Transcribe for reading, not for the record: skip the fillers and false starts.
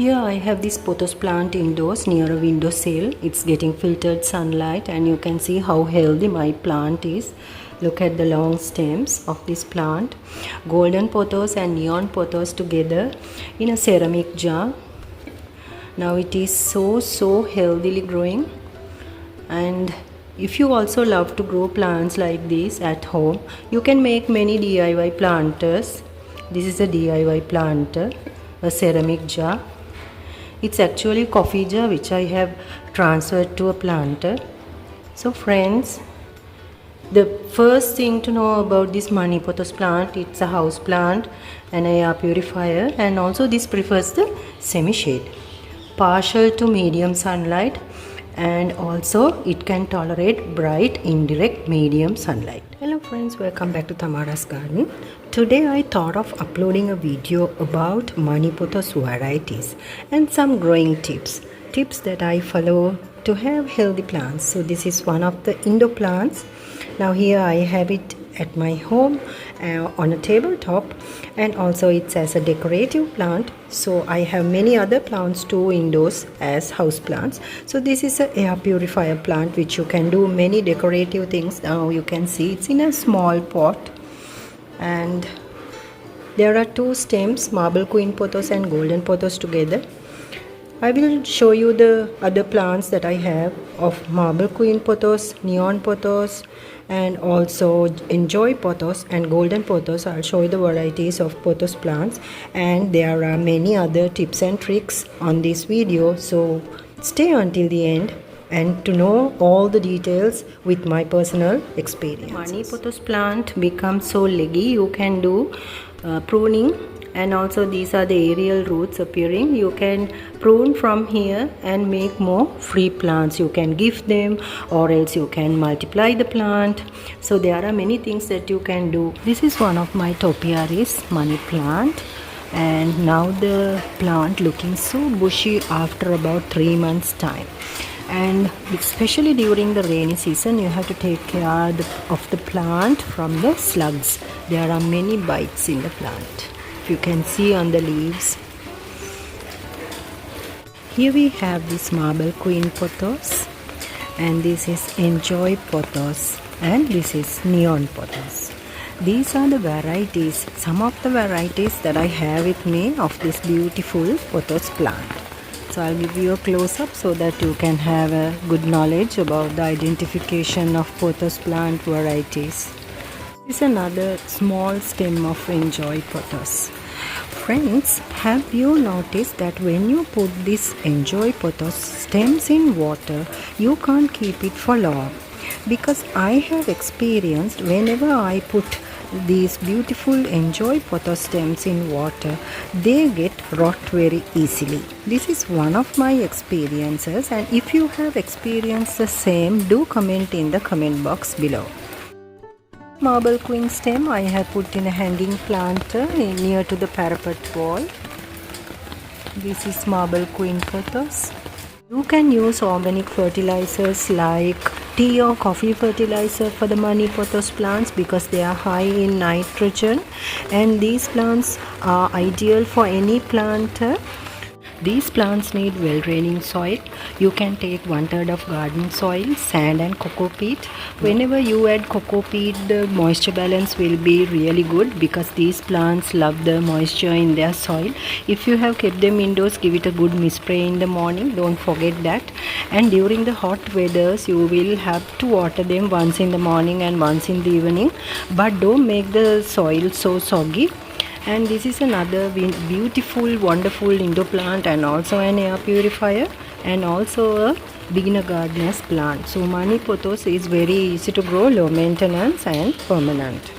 Here I have this pothos plant indoors near a windowsill. It's getting filtered sunlight and you can see how healthy my plant is. Look at the long stems of this plant. Golden pothos and neon pothos together in a ceramic jar. Now it is so healthily growing. And if you also love to grow plants like this at home, you can make many DIY planters. This is a DIY planter, a ceramic jar. It's actually a coffee jar which I have transferred to a planter. So friends, the first thing to know about this money pothos plant, it's a house plant, an air purifier, and also this prefers the semi-shade, partial to medium sunlight, and also it can tolerate bright indirect medium sunlight. Hello friends, welcome back to Tamara's Garden. Today I thought of uploading a video about money pothos varieties and some growing tips that I follow to have healthy plants. So this is one of the indoor plants. Now here I have it at my home on a tabletop, and also it's as a decorative plant. So I have many other plants too indoors as house plants. So this is an air purifier plant which you can do many decorative things. Now you can see it's in a small pot, and there are two stems, marble queen pothos and golden pothos together. I will show you the other plants that I have of marble queen pothos, neon pothos, and also enjoy pothos and golden pothos. I'll show you the varieties of pothos plants, and there are many other tips and tricks on this video, so stay until the end and to know all the details with my personal experience. Money pothos plant becomes so leggy, you can do pruning, and also these are the aerial roots appearing. You can prune from here and make more free plants. You can gift them, or else you can multiply the plant. So there are many things that you can do. This is one of my topiaries money plant, and now the plant looking so bushy after about 3 months time. And especially during the rainy season, you have to take care of the plant from the slugs. There are many bites in the plant, if you can see on the leaves. Here we have this marble queen pothos, and this is enjoy pothos, and this is neon pothos. These are the varieties, some of the varieties that I have with me of this beautiful pothos plant. So I'll give you a close-up so that you can have a good knowledge about the identification of pothos plant varieties. This is another small stem of enjoy pothos. Friends, have you noticed that when you put this enjoy pothos stems in water, you can't keep it for long? Because I have experienced whenever I put these beautiful enjoy pothos stems in water, they get rot very easily. This is one of my experiences, and if you have experienced the same, do comment in the comment box below. Marble queen stem I have put in a hanging planter near to the parapet wall. This is marble queen pothos. You can use organic fertilizers like tea or coffee fertilizer for the money pothos plants because they are high in nitrogen, and these plants are ideal for any planter. These plants need well-draining soil. You can take 1/3 of garden soil, sand and cocoa peat. Whenever you add cocoa peat, the moisture balance will be really good because these plants love the moisture in their soil. If you have kept them indoors, give it a good mist spray in the morning. Don't forget that. And during the hot weathers, you will have to water them once in the morning and once in the evening. But don't make the soil so soggy. And this is another beautiful, wonderful indoor plant, and also an air purifier, and also a beginner gardener's plant. So money pothos is very easy to grow, low maintenance and permanent.